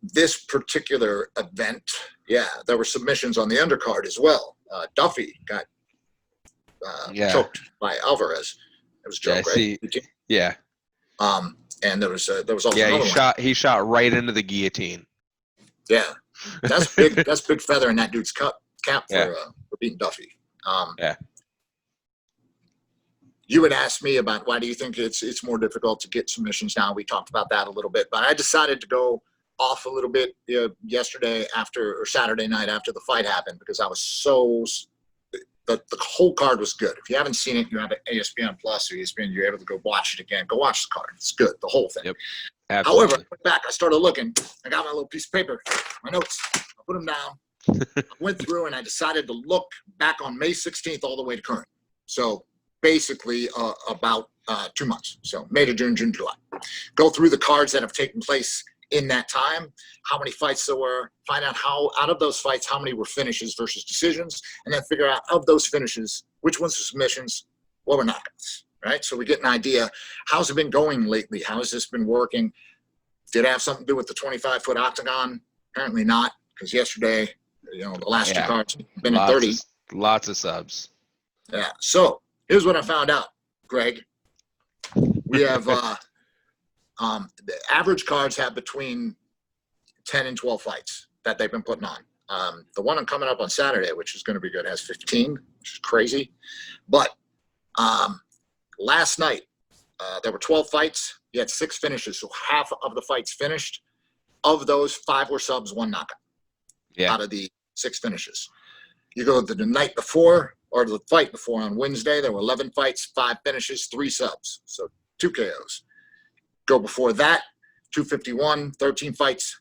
Speaker 2: this particular event, there were submissions on the undercard as well. Duffy got choked by Alvarez. It was a joke, right?
Speaker 1: Yeah.
Speaker 2: And there was also another
Speaker 1: one. He shot right into the guillotine.
Speaker 2: Yeah, that's big. That's big feather in that dude's cap
Speaker 1: Yeah.
Speaker 2: For beating Duffy.
Speaker 1: Yeah.
Speaker 2: You had asked me about why do you think it's more difficult to get submissions now. We talked about that a little bit, but I decided to go off a little bit yesterday or Saturday night after the fight happened because I was so the whole card was good. If you haven't seen it, you have an ESPN Plus or ESPN, you're able to go watch it again. Go watch the card. It's good, the whole thing.
Speaker 1: Yep. Absolutely.
Speaker 2: However, I went back, I started looking. I got my little piece of paper, my notes. I put them down. I went through and I decided to look back on May 16th all the way to current. So basically about 2 months. So May to June, June, July. Go through the cards that have taken place in that time, how many fights there were, find out how out of those fights, how many were finishes versus decisions, and then figure out of those finishes, which ones were submissions, what were knockouts, right? So we get an idea, how's it been going lately? How has this been working? Did it have something to do with the 25-foot octagon? Apparently not, because yesterday, the last two cards have been at 30.
Speaker 1: Lots of subs.
Speaker 2: Yeah, so here's what I found out, Greg. We have the average cards have between 10 and 12 fights that they've been putting on. The one I'm coming up on Saturday, which is going to be good, has 15, which is crazy. But last night, there were 12 fights. You had 6 finishes, so half of the fights finished. Of those, 5 were subs, 1 knockout out of the 6 finishes. You go to the night before, or the fight before on Wednesday, there were 11 fights, 5 finishes, 3 subs, so 2 KOs. Go before that, 251, 13 fights.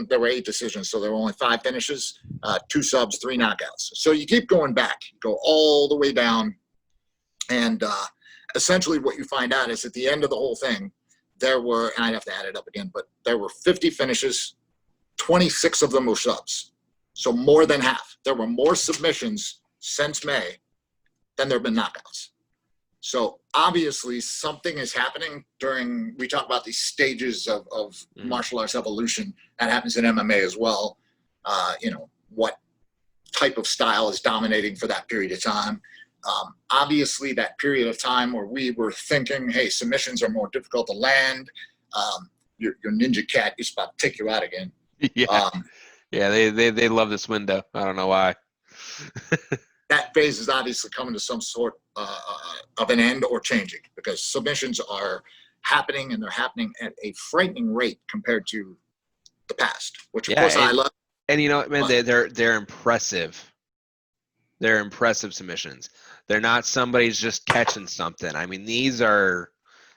Speaker 2: There were 8 decisions, so there were only 5 finishes, 2 subs, 3 knockouts. So you keep going back, go all the way down, and essentially what you find out is at the end of the whole thing, there were, and I'd have to add it up again, but there were 50 finishes, 26 of them were subs. So more than half. There were more submissions since May than there have been knockouts. So obviously something is happening we talk about these stages of martial arts evolution. That happens in MMA as well. What type of style is dominating for that period of time. Obviously that period of time where we were thinking, hey, submissions are more difficult to land. Your ninja cat is about to take you out again.
Speaker 1: They love this window. I don't know why.
Speaker 2: That phase is obviously coming to some sort of an end or changing because submissions are happening and they're happening at a frightening rate compared to the past, which of course I love.
Speaker 1: And man, they're impressive. They're impressive submissions. They're not somebody's just catching something. I mean, these are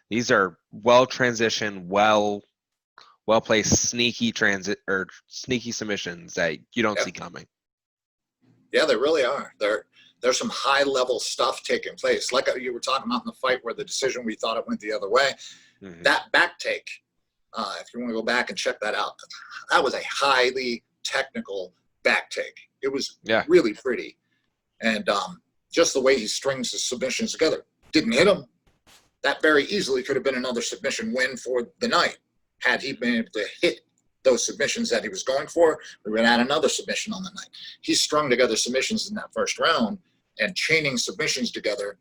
Speaker 1: well transitioned, well placed, sneaky submissions that you don't see coming.
Speaker 2: Yeah, they really are. There's some high level stuff taking place. Like you were talking about in the fight where the decision, we thought it went the other way. Mm-hmm. That back take, if you want to go back and check that out, that was a highly technical back take. It was really pretty. And just the way he strings his submissions together. Didn't hit him. That very easily could have been another submission win for the night. Had he been able to hit those submissions that he was going for, we would add another submission on the night. He strung together submissions in that first round, and chaining submissions together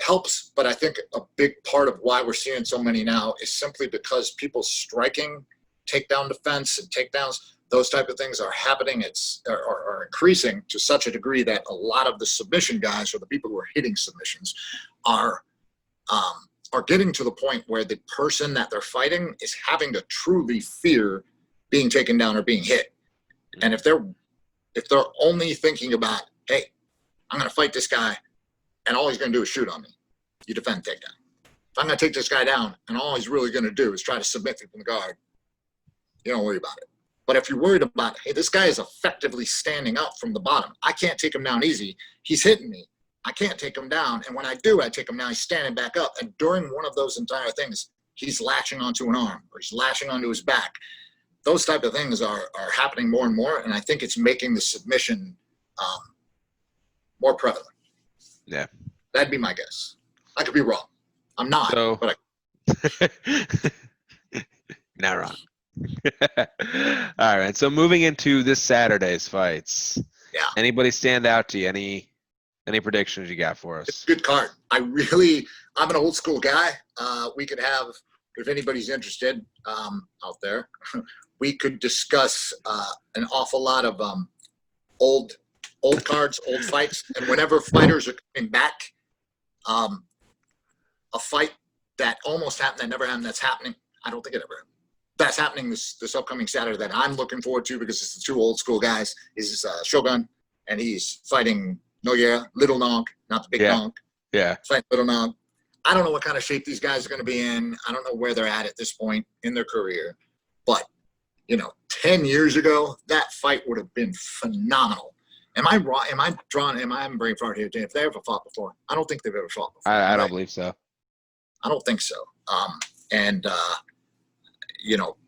Speaker 2: helps. But I think a big part of why we're seeing so many now is simply because people striking, takedown defense, and takedowns, those type of things are happening. Are increasing to such a degree that a lot of the submission guys or the people who are hitting submissions are getting to the point where the person that they're fighting is having to truly fear being taken down or being hit. And if they're only thinking about, hey, I'm going to fight this guy and all he's going to do is shoot on me, you defend takedown. If I'm going to take this guy down and all he's really going to do is try to submit me from the guard, you don't worry about it. But if you're worried about, hey, this guy is effectively standing up from the bottom. I can't take him down easy. He's hitting me. I can't take him down. And when I do, I take him down, he's standing back up. And during one of those entire things, he's latching onto an arm or he's latching onto his back. Those type of things are happening more and more. And I think it's making the submission more prevalent.
Speaker 1: Yeah.
Speaker 2: That'd be my guess. I could be wrong. I'm not, but
Speaker 1: not wrong. All right. So moving into this Saturday's fights.
Speaker 2: Yeah.
Speaker 1: Anybody stand out to you? Any predictions you got for us?
Speaker 2: It's a good card. I'm an old school guy. We could have if anybody's interested out there, we could discuss an awful lot of old cards, old fights, and whenever fighters are coming back, a fight that almost happened, that never happened, that's happening. I don't think it ever happened. That's happening this upcoming Saturday that I'm looking forward to because it's the two old school guys. Is Shogun, and he's fighting Nogueira, Little Nog, not the big Nog.
Speaker 1: Yeah.
Speaker 2: Fighting Little Nog. I don't know what kind of shape these guys are going to be in. I don't know where they're at this point in their career. But, 10 years ago, that fight would have been phenomenal. Am I wrong? Am I having brain fart here, Dave? Have they ever fought before? I don't think they've ever fought before.
Speaker 1: I don't believe so.
Speaker 2: I don't think so.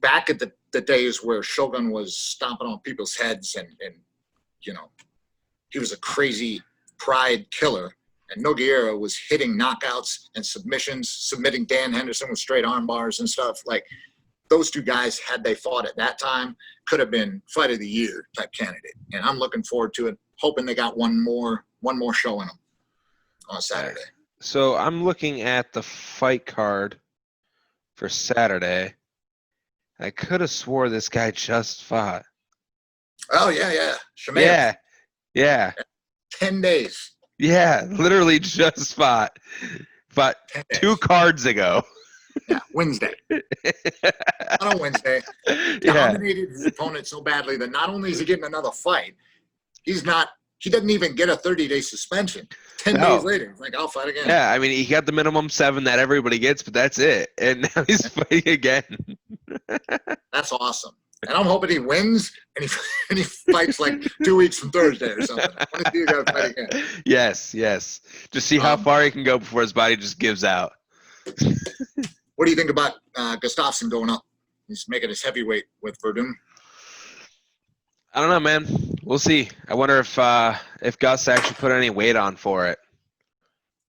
Speaker 2: Back at the days where Shogun was stomping on people's heads and he was a crazy pride killer, and Nogueira was hitting knockouts and submissions, submitting Dan Henderson with straight arm bars and stuff. Like, those two guys, had they fought at that time, could have been fight of the year type candidate. And I'm looking forward to it, hoping they got one more show in them on Saturday.
Speaker 1: So I'm looking at the fight card for Saturday. I could have swore this guy just fought.
Speaker 2: Oh, yeah. Shemaev.
Speaker 1: Yeah.
Speaker 2: 10 days.
Speaker 1: Yeah, literally just fought. But 2 cards ago.
Speaker 2: Yeah, Wednesday. Not on Wednesday. Dominated his opponent so badly that not only is he getting another fight, he doesn't even get a 30-day suspension. 10 days later, he's like, I'll fight again.
Speaker 1: Yeah, I mean, he got the minimum 7 that everybody gets, but that's it. And now he's fighting again.
Speaker 2: That's awesome. And I'm hoping he wins and he fights like 2 weeks from Thursday or something. I want to see you guys fight again.
Speaker 1: Yes. Just see how far he can go before his body just gives out.
Speaker 2: What do you think about Gustafsson going up? He's making his heavyweight with Verdum.
Speaker 1: I don't know, man. We'll see. I wonder if Gus actually put any weight on for it.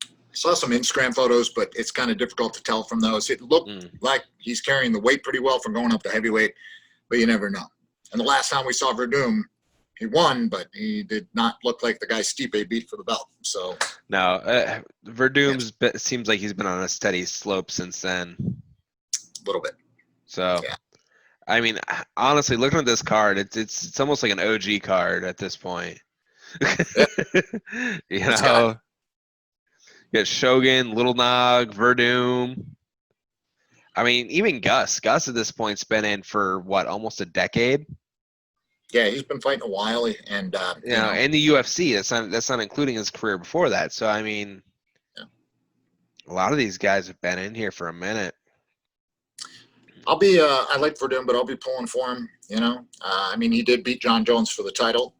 Speaker 2: I saw some Instagram photos, but it's kind of difficult to tell from those. It looked like he's carrying the weight pretty well from going up to heavyweight, but you never know. And the last time we saw Verdum, he won, but he did not look like the guy Stipe beat for the belt. So
Speaker 1: no, Verdum's seems like he's been on a steady slope since then.
Speaker 2: A little bit.
Speaker 1: So, I mean, honestly, looking at this card, it's almost like an OG card at this point. You got Shogun, Little Nog, Verdum. I mean, even Gus at this point's been in for almost a decade.
Speaker 2: Yeah, he's been fighting a while, and
Speaker 1: in the UFC. That's not including his career before that. So I mean, a lot of these guys have been in here for a minute.
Speaker 2: I like Verdum, but I'll be pulling for him. I mean, he did beat John Jones for the title,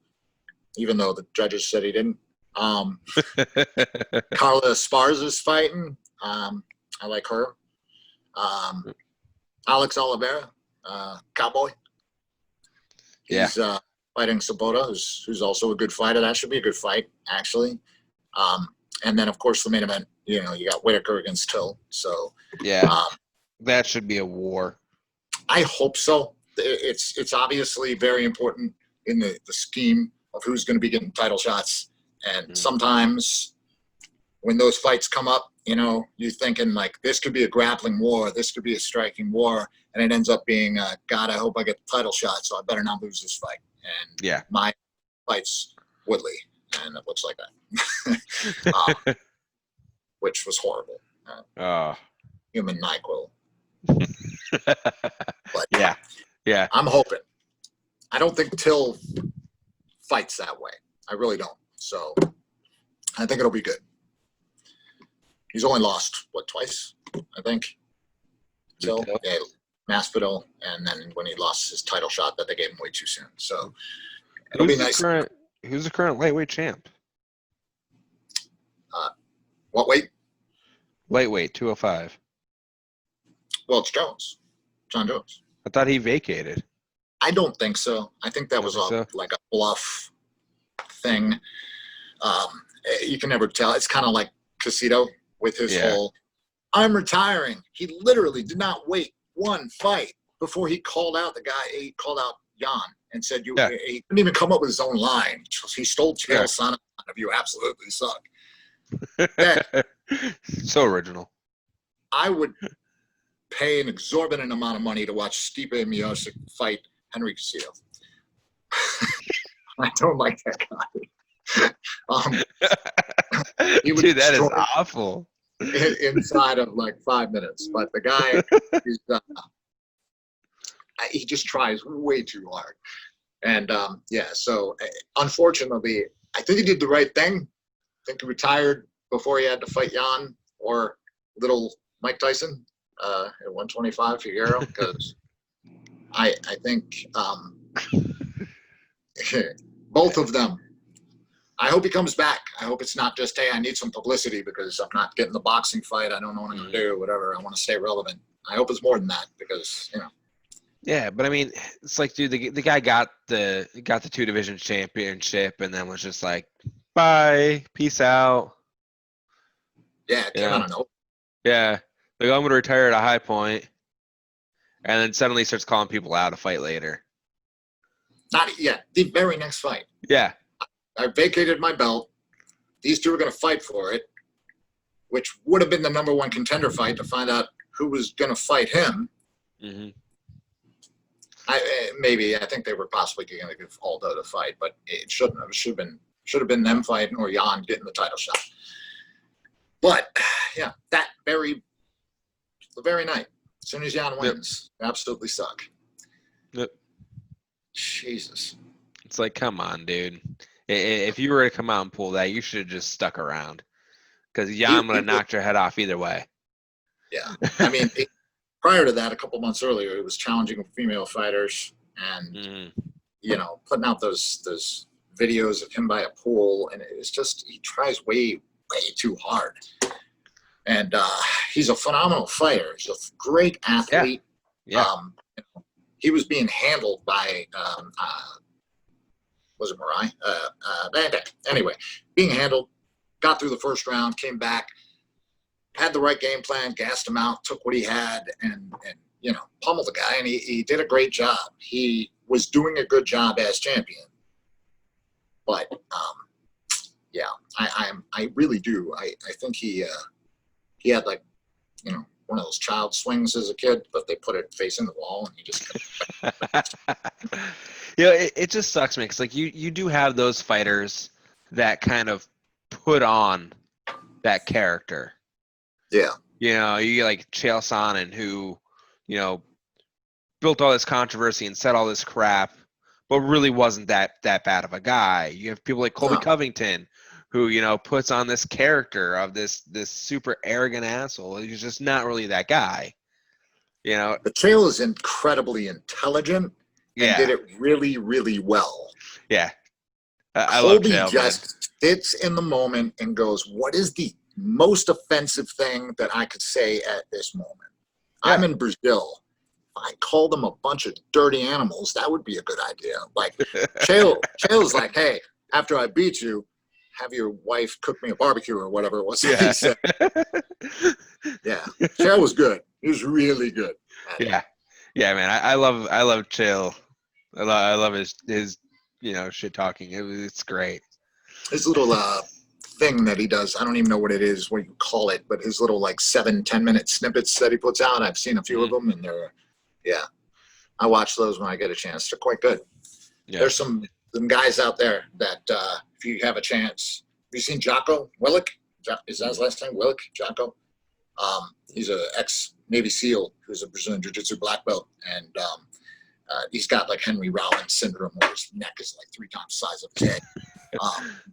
Speaker 2: even though the judges said he didn't. Carla Esparza's fighting. I like her. Alex Oliveira, Cowboy. He's fighting Sabota, who's also a good fighter. That should be a good fight, actually. And then, of course, the main event, you got Whitaker against Till. So
Speaker 1: that should be a war.
Speaker 2: I hope so. It's obviously very important in the scheme of who's going to be getting title shots. And sometimes when those fights come up, you're thinking like, this could be a grappling war, this could be a striking war, and it ends up being, God, I hope I get the title shot, so I better not lose this fight. And my fight's Woodley, and it looks like that, which was horrible. Human NyQuil. But
Speaker 1: yeah,
Speaker 2: I'm hoping. I don't think Till fights that way. I really don't. So I think it'll be good. He's only lost, twice, I think. Till, Masvidal, and then when he lost his title shot that they gave him way too soon. So it'll be nice.
Speaker 1: Who's the current lightweight champ?
Speaker 2: What weight?
Speaker 1: Lightweight, 205.
Speaker 2: Well, it's Jones. John Jones.
Speaker 1: I thought he vacated.
Speaker 2: I don't think so. I think that was like a bluff thing. You can never tell. It's kind of like Casito with his whole, I'm retiring. He literally did not wait one fight before he called out the guy. He called out Jan and said, he couldn't even come up with his own line. He stole Chael Sonnen out of you. Absolutely suck.
Speaker 1: So original.
Speaker 2: I would pay an exorbitant amount of money to watch Stipe Miocic fight Henry Cejudo. I don't like that guy. He would
Speaker 1: Dude, that is
Speaker 2: destroy
Speaker 1: awful.
Speaker 2: inside of like 5 minutes. But the guy, he just tries way too hard. And so unfortunately, I think he did the right thing. I think he retired before he had to fight Jan or little Mike Tyson at 125 Figueroa, because I think both of them. I hope he comes back. I hope it's not just, hey, I need some publicity because I'm not getting the boxing fight. I don't know what I'm going to do, whatever. I want to stay relevant. I hope it's more than that because,
Speaker 1: Yeah, but I mean, it's like, dude, the guy got the 2 division championship and then was just like, bye, peace out.
Speaker 2: Yeah, it came out of nowhere.
Speaker 1: Yeah, like, I'm going to retire at a high point, and then suddenly starts calling people out to fight later.
Speaker 2: Not yet. The very next fight.
Speaker 1: Yeah.
Speaker 2: I vacated my belt. These two are going to fight for it, which would have been the number one contender fight to find out who was going to fight him.
Speaker 1: Mm-hmm.
Speaker 2: I think they were possibly going to give Aldo the fight, but it shouldn't have. It should have been them fighting or Jan getting the title shot. But yeah, the very night, as soon as Jan wins, absolutely suck.
Speaker 1: Yep.
Speaker 2: Jesus.
Speaker 1: It's like, come on, dude. If you were to come out and pull that, you should have just stuck around, because Jan would have knocked your head off either way.
Speaker 2: Yeah, I mean, prior to that, a couple months earlier, it was challenging female fighters and putting out those videos of him by a pool, and it's just he tries way too hard. And he's a phenomenal fighter. He's a great athlete.
Speaker 1: Yeah.
Speaker 2: He was being handled by was it Mariah? Anyway, being handled, got through the first round, came back, had the right game plan, gassed him out, took what he had, and pummeled the guy, and he did a great job. He was doing a good job as champion. But I really do. I think he had like, one of those child swings as a kid, but they put it facing the wall, and he just.
Speaker 1: It just sucks, man, because like you do have those fighters that kind of put on that character.
Speaker 2: Yeah.
Speaker 1: You get like Chael Sonnen, who, built all this controversy and said all this crap, but really wasn't that bad of a guy. You have people like Colby Covington, who, puts on this character of this super arrogant asshole. He's just not really that guy.
Speaker 2: But Chael is incredibly intelligent and did it really, really well.
Speaker 1: Yeah. I
Speaker 2: Colby
Speaker 1: love Chael,
Speaker 2: just sits in the moment and goes, what is the most offensive thing that I could say at this moment? Yeah. I'm in Brazil. If I call them a bunch of dirty animals, that would be a good idea. Like, Chael's like, hey, after I beat you, have your wife cook me a barbecue or whatever it was. Yeah. He said. Yeah. Chael was good. He was really good.
Speaker 1: Yeah. Yeah, man. I love Chael. I love his shit talking. It's great.
Speaker 2: His little thing that he does, I don't even know what it is, what you call it, but his little like 7-10 minute snippets that he puts out. I've seen a few of them, and they're I watch those when I get a chance. They're quite good. Yeah. There's some guys out there that if you have a chance, have you seen Jocko Willick? Is that his last name? Willick? Jocko? He's an ex-Navy SEAL who's a Brazilian Jiu-Jitsu black belt, and he's got like Henry Rollins syndrome, where his neck is like 3 times the size of his head.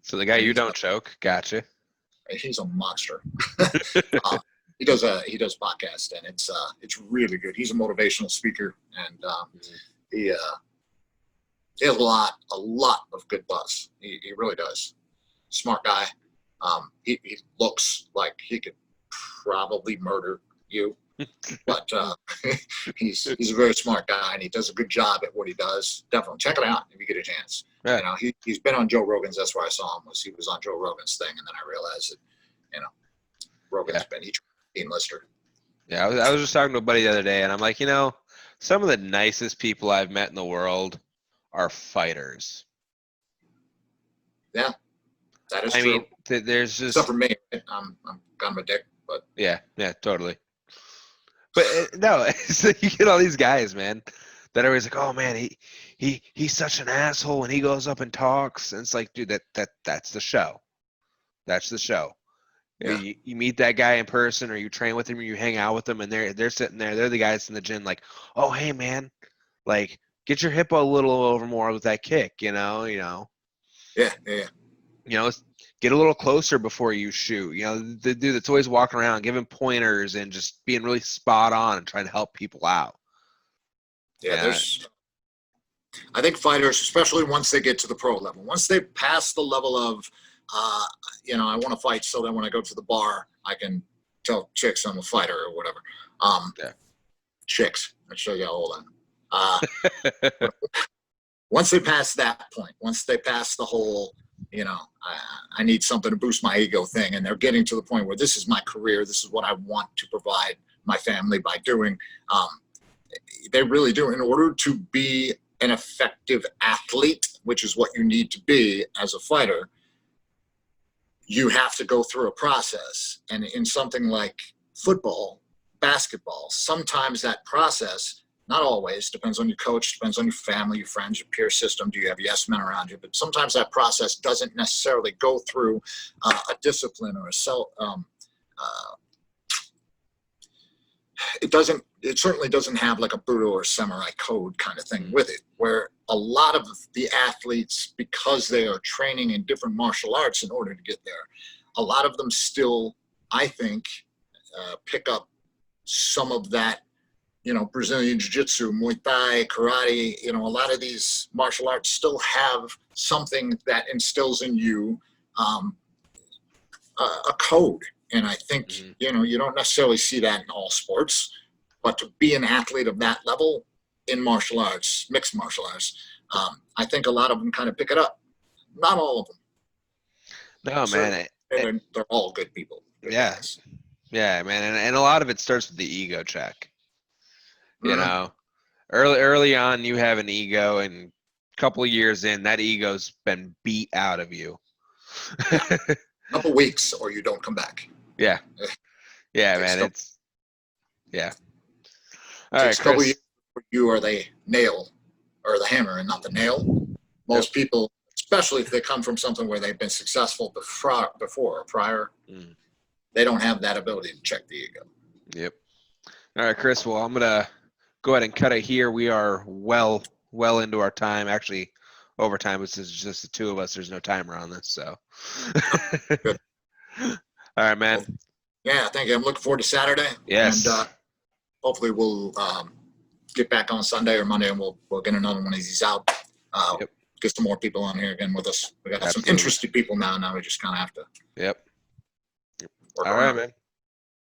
Speaker 1: So the guy you don't choke, gotcha.
Speaker 2: He's a monster. He does podcast, and it's really good. He's a motivational speaker, and he has a lot of good buzz. He really does. Smart guy. He looks like he could probably murder you, but he's a very smart guy, and he does a good job at what he does. Definitely check it out if you get a chance. Yeah. He's been on Joe Rogan's. That's where I saw him. He was on Joe Rogan's thing, and then I realized that Rogan's been each lister.
Speaker 1: Yeah, I was just talking to a buddy the other day, and I'm like, some of the nicest people I've met in the world are fighters.
Speaker 2: Yeah, that is true. I mean,
Speaker 1: there's just,
Speaker 2: except for me, I'm kind of a dick, but
Speaker 1: yeah, totally. But no, so you get all these guys, man, that are always like, "Oh man, he's such an asshole," and he goes up and talks, and it's like, dude, that's the show. That's the show.
Speaker 2: Yeah.
Speaker 1: You meet that guy in person, or you train with him, or you hang out with them, and they're sitting there. They're the guys in the gym, like, "Oh hey man, like get your hip a little over more with that kick,
Speaker 2: Yeah. Yeah.
Speaker 1: you know, get a little closer before you shoot. The dude that's always walking around giving pointers and just being really spot on and trying to help people out.
Speaker 2: Yeah. I think fighters, especially once they get to the pro level, once they pass the level of, I want to fight so that when I go to the bar, I can tell chicks I'm a fighter or whatever.
Speaker 1: Yeah.
Speaker 2: Chicks, I'll show you how old I am. Once they pass that point, once they pass the whole, I need something to boost my ego thing, and they're getting to the point where this is my career, this is what I want to provide my family by doing. They really do. In order to be an effective athlete, which is what you need to be as a fighter, you have to go through a process. And in something like football, basketball, sometimes that process, not always, depends on your coach, depends on your family, your friends, your peer system. Do you have yes men around you? But sometimes that process doesn't necessarily go through a discipline or it certainly doesn't have like a Buddha or samurai code kind of thing with it, where a lot of the athletes, because they are training in different martial arts in order to get there, a lot of them still, I think, pick up some of that, Brazilian jiu-jitsu, Muay Thai, karate, a lot of these martial arts still have something that instills in you a code. And I think, you don't necessarily see that in all sports, but to be an athlete of that level in martial arts, mixed martial arts, I think a lot of them kind of pick it up. Not all of them.
Speaker 1: No, man.
Speaker 2: They're all good people.
Speaker 1: Yeah.
Speaker 2: Guys.
Speaker 1: Yeah, man. And a lot of it starts with the ego check. Early on, you have an ego, and a couple of years in, that ego's been beat out of you.
Speaker 2: A couple weeks or you don't come back.
Speaker 1: Yeah. Yeah, man. Yeah. All right,
Speaker 2: Takes a couple
Speaker 1: Chris.
Speaker 2: years for you are the nail or the hammer and not the nail. Most people, especially if they come from something where they've been successful before or prior, they don't have that ability to check the ego.
Speaker 1: Yep. All right, Chris. Well, I'm going to go ahead and cut it here. We are well into our time. Actually, overtime. This is just the two of us. There's no timer on this, so.
Speaker 2: Good.
Speaker 1: All right, man.
Speaker 2: Well, yeah, thank you. I'm looking forward to Saturday.
Speaker 1: Yes.
Speaker 2: And hopefully we'll get back on Sunday or Monday, and we'll get another one of these out. Get some more people on here again with us. We got some interesting people now. Now we just kind of have to.
Speaker 1: Yep. All right, man.